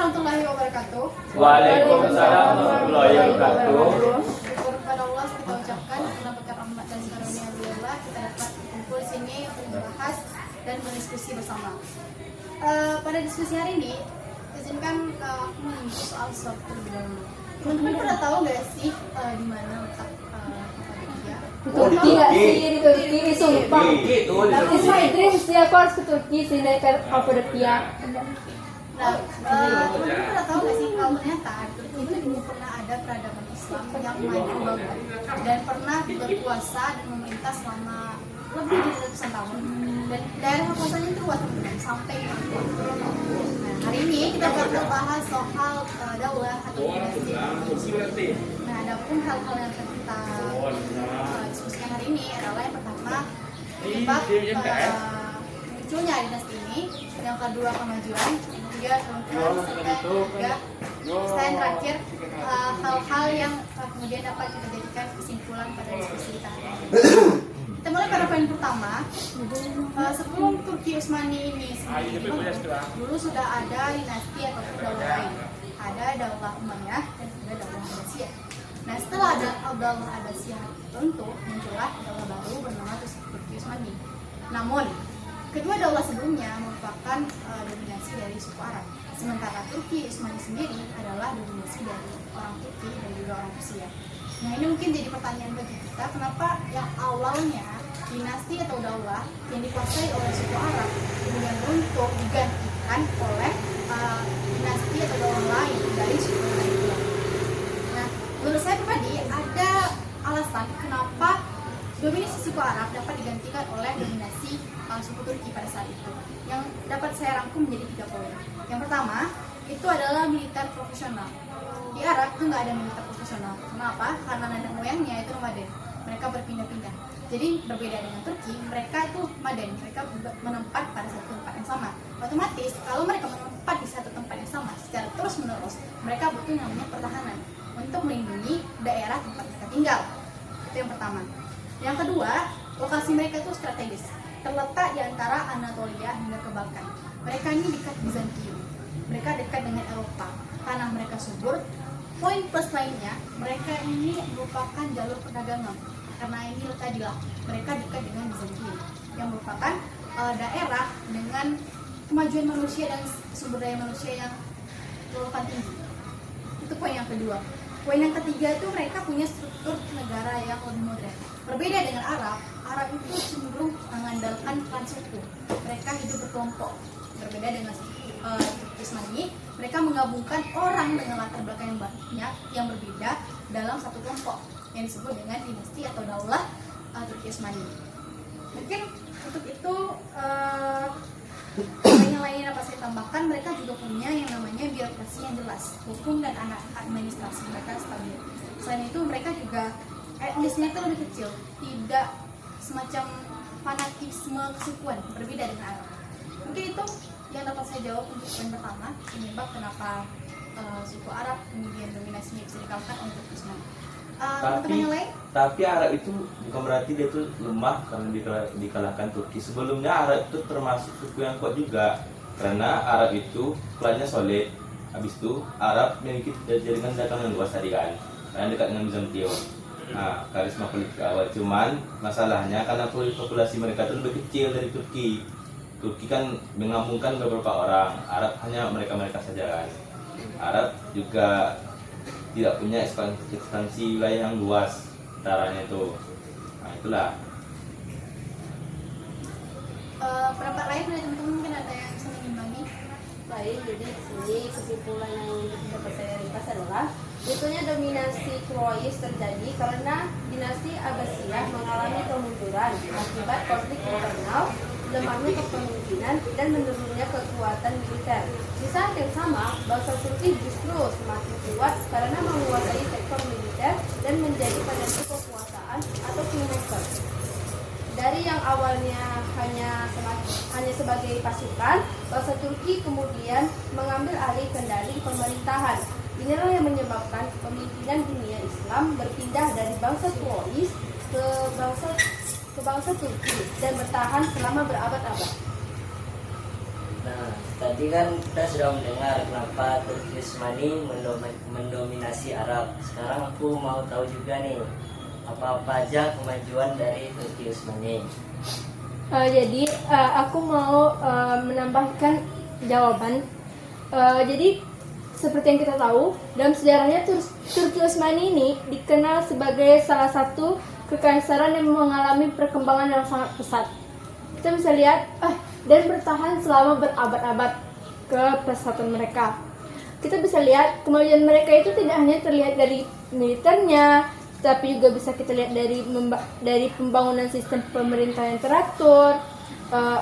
warahmatullahi wabarakatuh. Waalaikumsalam warahmatullahi wabarakatuh. Syukur kepada Allah kita ucapkan mendapatkan rahmat dan karunia Allah kita dapat kumpul sini untuk membahas dan berdiskusi bersama. Pada diskusi hari ini, izinkan aku menyinggung soal suatu terlebih dahulu. Teman-teman pernah tahu nggak sih di mana letak Turki? Turki nggak sih di Turki? Sumpah. It's my dream sih aku harus ke Turki sih dari Kapadokia. Nah, teman-teman pernah tahu nggak sih kalau ternyata Turki itu dulu pernah ada peradaban Islam yang maju banget dan pernah berkuasa dan memerintah selama lebih dari ratusan tahun dan daerah kekuasaannya itu luas teman-teman sampai ke Papua. Nah, hari ini kita bakal bahas soal daulah atau dinasti. Nah, adapun hal-hal yang akan kita diskusikan hari ini adalah yang pertama penyebab munculnya dinasti ini, yang kedua kemajuan, yang ketiga kemungkinan, serta yang terakhir hal-hal yang kemudian dapat kita jadikan kesimpulan pada diskusi kita hari ini. Kita mulai pada poin pertama. Sebelum Turki Utsmani ini sendiri dulu sudah ada dinasti ataupun daulah lain. Ada daulah Umayyah dan juga daulah Abbasiyah. Nah, setelah ada daulah Abbasiyah tentu muncullah daulah baru bernama Turki Utsmani. Namun kedua daulah sebelumnya merupakan dominasi dari suku Arab. Sementara Turki Utsmani sendiri adalah dominasi dari orang Turki dan juga orang Rusia. Nah, ini mungkin jadi pertanyaan bagi kita, kenapa yang awalnya dinasti atau daulah yang dikuasai oleh suku Arab kemudian runtuh digantikan oleh dinasti atau daulah lain dari suku lain. Nah, menurut saya pribadi ada alasan kenapa dominasi suku Arab dapat digantikan oleh dominasi suku Turki pada saat itu. Yang dapat saya rangkum menjadi 3 poin. Yang pertama, itu adalah militer profesional. Di Arab itu nggak ada militer profesional. Kenapa? Karena nenek moyangnya itu nomaden. Mereka berpindah-pindah. Jadi berbeda dengan Turki, mereka itu nomaden. Mereka menempat pada satu tempat yang sama. Otomatis kalau mereka menempat di satu tempat yang sama secara terus-menerus, mereka butuh namanya pertahanan untuk melindungi daerah tempat mereka tinggal. Itu yang pertama. Yang kedua, lokasi mereka itu strategis, terletak di antara Anatolia hingga ke Balkan. Mereka ini dekat Bizantium, mereka dekat dengan Eropa, tanah mereka subur. Poin plus lainnya, mereka ini merupakan jalur perdagangan, karena ini tadilah mereka dekat dengan Bizantium, yang merupakan daerah dengan kemajuan manusia dan sumber daya manusia yang relevan tinggi. Itu poin yang kedua. Poin yang ketiga itu mereka punya struktur negara yang lebih modern. Berbeda dengan Arab itu cenderung mengandalkan peran suku. Mereka hidup berkelompok. Berbeda dengan Turki Utsmani, mereka menggabungkan orang dengan latar belakang yang banyak yang berbeda dalam satu kelompok yang disebut dengan dinasti atau daulah Turki Utsmani. Mungkin untuk itu yang lainnya dapat saya tambahkan, mereka juga punya yang namanya birokrasi yang jelas, hukum dan administrasi mereka stabil. Selain itu mereka juga etnisnya itu lebih kecil, tidak semacam fanatisme kesukuan berbeda dengan Arab. Mungkin itu yang dapat saya jawab untuk poin pertama, penyebab kenapa suku Arab kemudian dominasinya bisa dikalahkan oleh Turki Utsmani. Tapi Arab itu bukan berarti dia itu lemah karena dikalahkan Turki. Sebelumnya Arab itu termasuk suku yang kuat juga, karena Arab itu klannya solid. Habis itu Arab memiliki jaringan dagang yang luas tadi kan, karena dekat dengan Bizantium. Nah, karisma politik awal. Cuman masalahnya karena populasi mereka itu lebih kecil dari Turki. Turki kan menggabungkan beberapa orang, Arab hanya mereka saja kan. Arab juga tidak punya ekspansi wilayah yang luas antaranya itu. Nah, itulah. Pendapat lain dari teman-teman mungkin ada yang bisa mengimbangi? Baik, jadi di sini kesimpulan yang dapat saya ringkas adalah tentunya dominasi Quraisy terjadi karena dinasti Abbasiyah mengalami kemunduran akibat konflik internal, lemahnya kepemimpinan dan menurunnya kekuatan militer. Di saat yang sama, bangsa Turki justru semakin kuat karena menguasai sektor militer dan menjadi penentu kekuasaan atau kingmaker. Dari yang awalnya hanya sebagai pasukan, bangsa Turki kemudian mengambil alih kendali pemerintahan. Inilah yang menyebabkan pemimpinan dunia Islam berpindah dari bangsa Quraisy ke bangsa Turki dan bertahan selama berabad-abad. Nah, tadi kan kita sudah mendengar kenapa Turki Utsmani mendominasi Arab. Sekarang aku mau tahu juga nih, apa-apa aja kemajuan dari Turki Utsmani. Jadi aku mau menambahkan jawaban. Jadi seperti yang kita tahu, dalam sejarahnya Turki Utsmani ini dikenal sebagai salah satu kekaisaran yang mengalami perkembangan yang sangat pesat. Kita bisa lihat dan bertahan selama berabad-abad ke pesatan mereka. Kita bisa lihat kemajuan mereka itu tidak hanya terlihat dari militernya, tapi juga bisa kita lihat dari pembangunan sistem pemerintah yang teratur,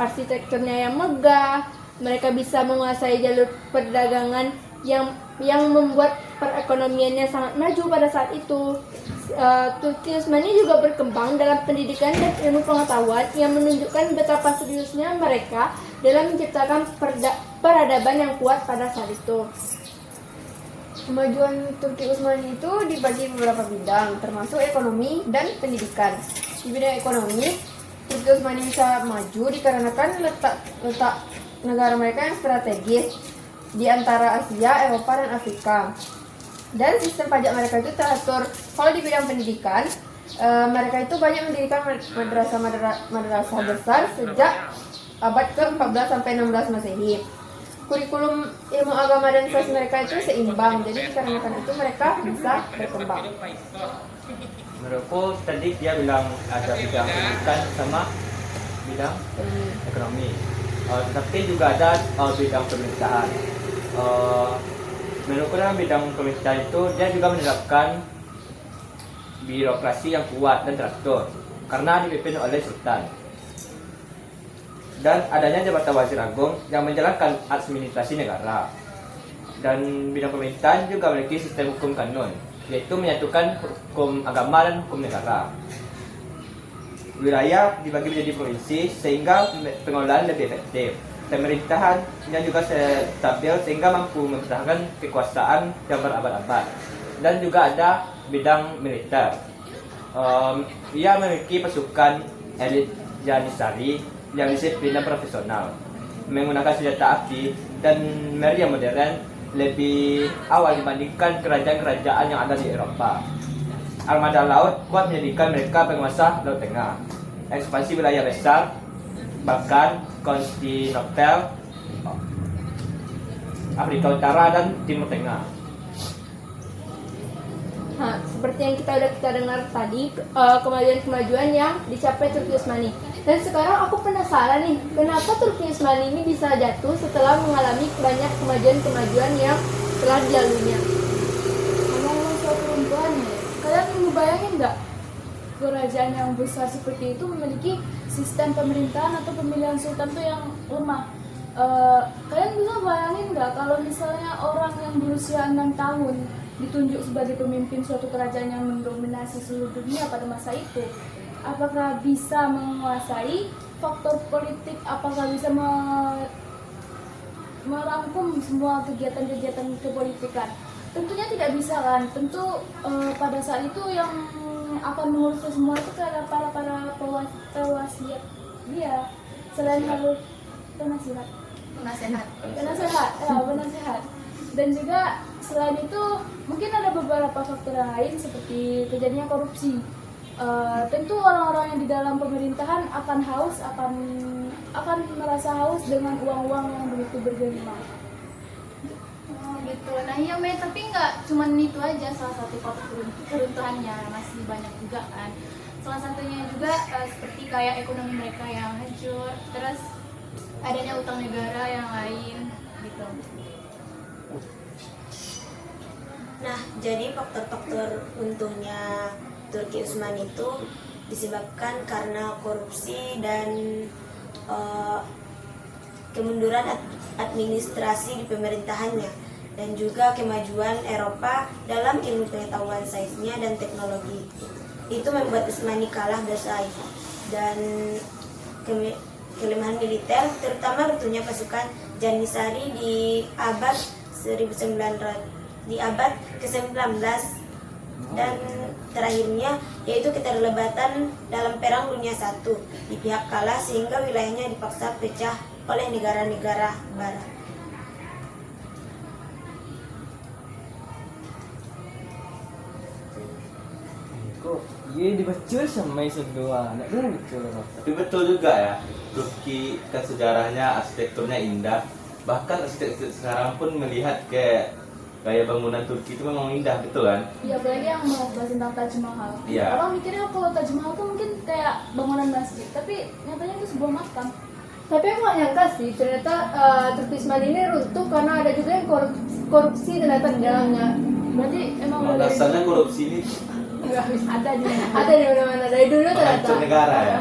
arsitekturnya yang megah. Mereka bisa menguasai jalur perdagangan yang membuat perekonomiannya sangat maju pada saat itu. Turki Utsmani juga berkembang dalam pendidikan dan ilmu pengetahuan yang menunjukkan betapa seriusnya mereka dalam menciptakan peradaban yang kuat pada saat itu. Kemajuan Turki Utsmani itu dibagi beberapa bidang, termasuk ekonomi dan pendidikan. Di bidang ekonomi, Turki Utsmani bisa maju dikarenakan letak negara mereka yang strategis di antara Asia, Eropa, dan Afrika. Dan sistem pajak mereka itu teratur. Kalau di bidang pendidikan, mereka itu banyak mendirikan madrasah besar sejak abad ke-14 sampai 16 Masehi. Kurikulum ilmu agama dan sains mereka itu seimbang, jadi dikarenakan itu mereka bisa berkembang. Menurutku tadi dia bilang ada bidang pendidikan sama bidang ekonomi. Tetapi juga ada bidang pemerintahan. Menurutku dalam bidang pemerintahan itu dia juga menerapkan birokrasi yang kuat dan teratur karena dipimpin oleh sultan. Dan adanya jabatan wazir agung yang menjalankan administrasi negara. Dan bidang pemerintahan juga memiliki sistem hukum kanun, yaitu menyatukan hukum agama dan hukum negara. Wilayah dibagi menjadi provinsi sehingga pengelolaan lebih efektif. Pemerintahannya juga stabil sehingga mampu mempertahankan kekuasaan yang berabad-abad. Dan juga ada bidang militer. Ia memiliki pasukan elit Janissary yang disiplin dan profesional, menggunakan senjata api dan meriam modern lebih awal dibandingkan kerajaan-kerajaan yang ada di Eropa. Armada laut kuat menjadikan mereka penguasa Laut Tengah. Ekspansi wilayah besar, bahkan Konstantinopel, Afrika Utara dan Timur Tengah. Seperti yang kita dengar tadi, kemajuan-kemajuan yang dicapai Turki Utsmani. Dan sekarang aku penasaran nih, kenapa Turki Utsmani ini bisa jatuh setelah mengalami banyak kemajuan-kemajuan yang telah dilaluinya. Ngomong soal perempuannya, kalian ngebayangin nggak kerajaan yang besar seperti itu memiliki sistem pemerintahan atau pemilihan sultan tuh yang lemah? Kalian bisa bayangin nggak kalau misalnya orang yang berusia 6 tahun ditunjuk sebagai pemimpin suatu kerajaan yang mendominasi seluruh dunia pada masa itu? Apakah bisa menguasai faktor politik? Apakah bisa merangkum semua kegiatan-kegiatan kepolitikan? Tentunya tidak bisa kan. Tentu pada saat itu yang akan mengurus semua itu para pewasiat dia. Selain harus penasehat. Dan juga selain itu mungkin ada beberapa faktor yang lain seperti terjadinya korupsi. Tentu orang-orang yang di dalam pemerintahan akan merasa haus dengan uang-uang yang begitu bergelimang. Gitu. Nah iya Mei, tapi nggak cuma itu aja salah satu faktor keruntuhannya, masih banyak juga kan. Salah satunya juga seperti kayak ekonomi mereka yang hancur, terus adanya utang negara yang lain gitu. Nah, jadi faktor-faktor runtuhnya Turki Utsmani itu disebabkan karena korupsi dan kemunduran administrasi di pemerintahannya, dan juga kemajuan Eropa dalam ilmu pengetahuan sainsnya dan teknologi. Itu membuat Utsmani kalah bersaing, dan kelemahan militer, terutama runtuhnya pasukan Janissary di abad ke-19 dan terakhirnya yaitu keterlibatan dalam Perang Dunia I di pihak kalah sehingga wilayahnya dipaksa pecah oleh negara-negara barat. Iya dibecul sama semua. Enggak benar betul. Tapi betul juga ya, Turki kan sejarahnya, arsitekturnya indah. Bahkan arsitektur sekarang pun melihat kayak gaya bangunan Turki itu memang indah, betul kan? Iya, apalagi yang mau bahas tentang Taj Mahal. Iya. Orang mikirnya kalau Taj Mahal tuh mungkin kayak bangunan masjid, tapi nyatanya itu sebuah makam. Tapi aku gak nyangka sih, ternyata Turki Osmani ini runtuh karena ada juga yang korupsi ternyata di dalamnya. Berarti emang Emang udah dari dasarnya korupsi ini ada di mana? Ada di mana-mana dari dulu ternyata. menghancur negara ya.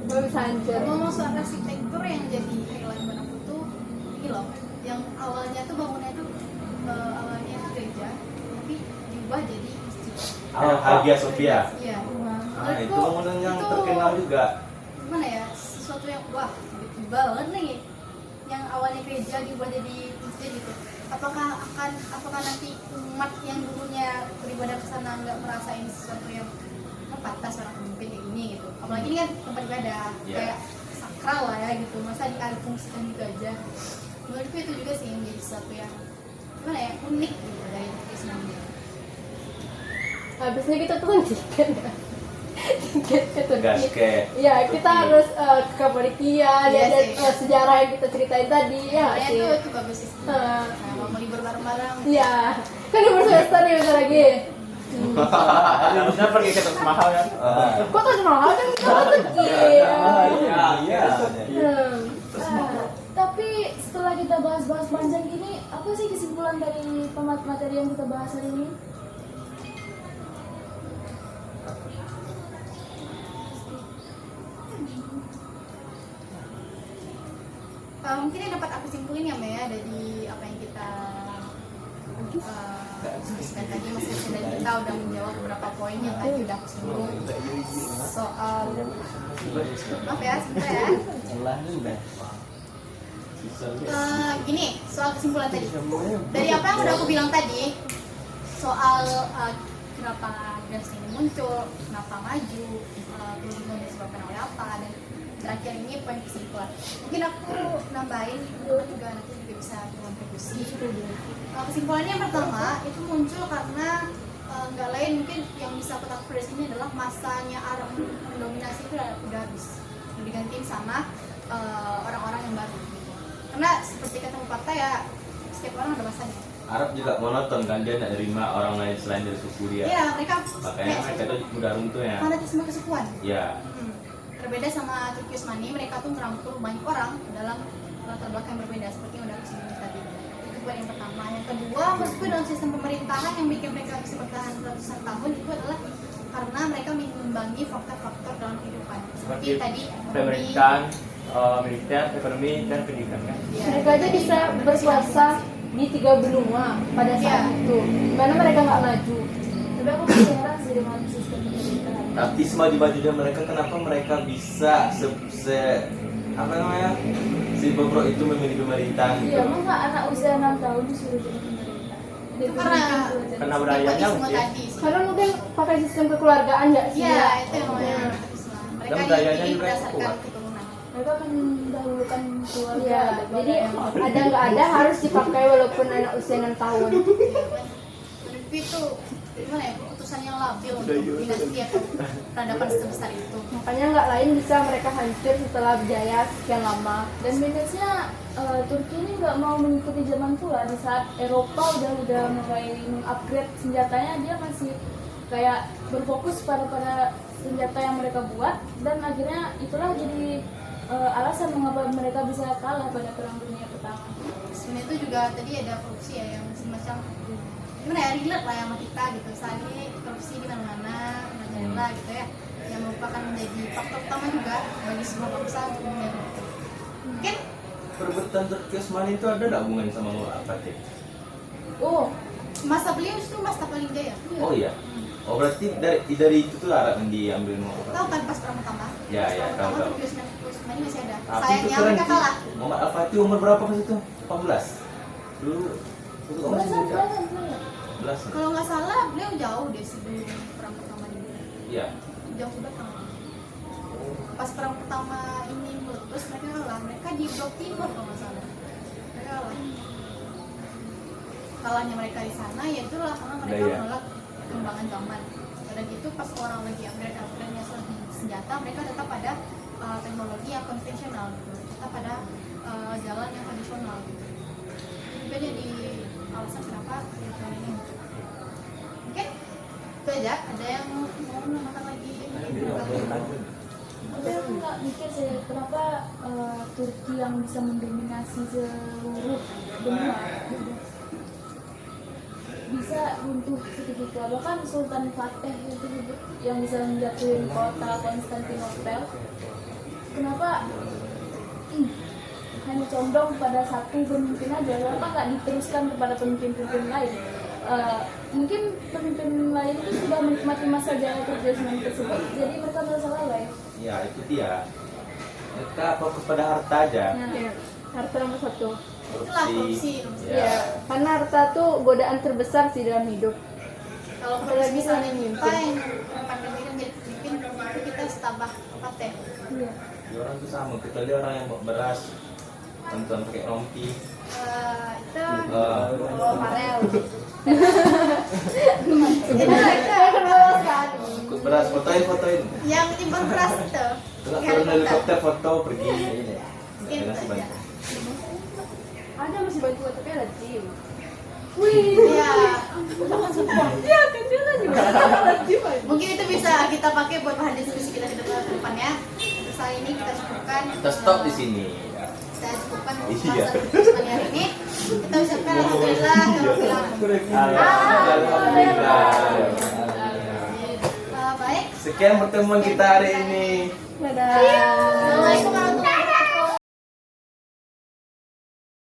Nggak bisa hancur. Ngomong soal arsitektur yang jadi highlight buat aku tuh ini loh, yang awalnya tuh bangunnya tuh awalnya tuh gereja, tapi diubah jadi masjid. Hagia Sophia. Iya. Ah, itu bangunan yang terkenal juga. Gimana ya, sesuatu yang wah tiba banget nih, yang awalnya gereja diubah jadi masjid gitu. Apakah nanti umat yang dulunya beribadah ke sana nggak merasa ini sesuatu yang pantas orang mungkin kayak gini gitu. Apalagi ini kan tempat ibadah, Iya. kayak sakral lah ya gitu, masa dialih fungsikan gitu aja. Menurutku itu juga sih yang jadi sesuatu yang gimana ya, unik gitu dari Islam. Habisnya kita tuh kan tiket ya. Tiket ke Turki. Gas kayak Iya, kita Turki. harus ke Kapadokia, Iya lihat sih. sejarah yang kita ceritain tadi ya nggak sih. Itu bagus sih. Ah. Nah, mau libur bareng-bareng. Iya, kan libur semester nih bentar lagi. Harusnya pergi ke Taj Mahal kan. Kok Taj Mahal kan kita ke Turki. Iya. Tapi setelah kita bahas-bahas panjang gini, apa sih kesimpulan dari materi yang kita bahas hari ini? Mungkin yang dapat aku simpulin ya Maya dari apa yang kita diskusikan tadi, maksudnya dari kita udah menjawab beberapa poin yang tadi udah aku singgung soal maaf ya sebentar ya. Gini soal kesimpulan tadi dari apa yang udah aku bilang tadi soal kenapa gas ini muncul, kenapa maju, kemudian disebabkan oleh apa, dan terakhir ini poin kesimpulan. Mungkin aku nambahin juga nanti juga bisa kontribusi. Kesimpulannya yang pertama itu muncul karena nggak lain mungkin yang bisa aku tangkap dari sini adalah masanya Arab mendominasi itu udah habis, udah digantiin sama orang-orang yang baru gitu. Karena seperti kata pepatah ya, setiap orang ada masanya. Arab juga monoton kan, dia nggak terima orang lain selain dari suku dia. Iya, mereka Makanya mereka tuh mudah runtuh ya. fanatisme kesukuan. Ya. Berbeda sama Turki Osmani, mereka tuh merangkul banyak orang dalam latar belakang yang berbeda seperti yang udah aku singgung tadi. Itu buat yang pertama. Yang kedua, maksudku dalam sistem pemerintahan yang bikin mereka bisa bertahan ratusan tahun itu adalah karena mereka mengimbangi faktor-faktor dalam kehidupan. Seperti tadi Pemerintahan, militer, ekonomi, dan pendidikan kan. Mereka aja bisa berkuasa di 3 benua pada saat itu. Dimana mereka nggak maju. Tapi aku masih heran sih dengan sistem pemerintahan. Tapi semaju-majunya mereka, kenapa mereka bisa apa namanya, si bobrok itu memilih pemerintahan gitu? Iya, masa anak usia 6 tahun disuruh jadi pemerintah? itu karena budayanya nepotisme mungkin. tadi sih. Karena mungkin pakai sistem kekeluargaan nggak sih? Iya, itu yang namanya nepotisme. Mereka Dan budayanya dipilih juga berdasarkan kuat. keturunan. Mereka mendahulukan keluarga. Iya, jadi ada nggak ada harus dipakai walaupun anak usia 6 tahun. Menurutku itu gimana ya, keputusan yang labil untuk dinasti atau peradaban sebesar itu. Makanya nggak lain bisa mereka hancur setelah berjaya sekian lama. Dan minusnya Turki ini nggak mau mengikuti zaman pula. Di saat Eropa udah mulai mengupgrade senjatanya, dia masih kayak berfokus pada senjata yang mereka buat, dan akhirnya itulah jadi alasan mengapa mereka bisa kalah pada Perang Dunia Pertama. Sebenarnya itu juga tadi ada korupsi ya, yang semacam gimana ya, relate lah sama kita gitu. Saat ini korupsi di mana-mana, majalah gitu ya, yang merupakan menjadi faktor utama juga bagi sebuah bangsa untuk menjadi mungkin Perebutan Turki Osmani itu ada nggak hubungannya sama Al-Fatih? oh masa beliau itu masa paling jaya. Oh iya. Oh berarti dari itu tuh Arab yang diambil Muhammad. Tahu kan pas perang pertama? Ya, ya, Perang tahu. pertama Turki Osmani masih ada. Tapi itu Sayangnya keren mereka sih. kalah. Muhammad Al-Fatih umur berapa pas itu? 18. Dulu itu kamu masih muda. 11. Kalau nggak salah beliau jauh deh sebelum perang pertama ini. Iya. Jauh banget. Pas perang pertama ini meletus mereka kalah. Mereka di blok timur kalau nggak salah. Mereka kalah. Kalahnya mereka di sana ya itulah karena mereka Daya. menolak perkembangan zaman. Dan itu pas orang lagi upgrade-nya senjata, mereka tetap pada teknologi yang konvensional gitu, tetap pada jalan yang tradisional gitu. Itu jadi alasan kenapa Ukraina ini. Oke, itu aja. Ada yang mau menambahkan lagi? Tapi aku nggak mikir sih kenapa Turki yang bisa mendominasi seluruh benua bisa runtuh segitu. Bahkan Sultan Fateh itu juga yang bisa menjatuhin kota Konstantinopel. Kenapa hanya condong pada satu pemimpin aja? Kenapa nggak diteruskan kepada pemimpin-pemimpin lain? Mungkin pemimpin lain itu sudah menikmati masa jaya Turki Utsmani tersebut, jadi mereka merasa lalai. Ya itu dia. Mereka fokus pada harta aja. Ya, harta nomor satu. Itulah korupsi. Ya, karena harta tuh godaan terbesar sih dalam hidup. Kalau Apalagi misalnya sama kita yang pandemi kan jadi pemimpin, itu kita setabah Fateh. Iya. Ya, orang tuh sama, kecuali orang yang bawa beras, teman-teman pakai rompi. Itu Oh, Farel. Ikut beras, fotoin. yang nyimpan beras itu. Terus turun dari helikopter foto pergi. Mungkin Dengan itu si aja. bantu. Ada masih bantu tapi ada tim. Iya. Ya kan dia lagi ada tim aja. Mungkin itu bisa kita pakai buat bahan diskusi kita ke depannya. Terus kali ini kita cukupkan. Kita stop di sini. Kita cukupkan Iya. pembahasan diskusi hari ini. Kita ucapkan alhamdulillah. Alhamdulillah. Baik. Sekian pertemuan kita hari ini. Dadah. Assalamualaikum warahmatullahi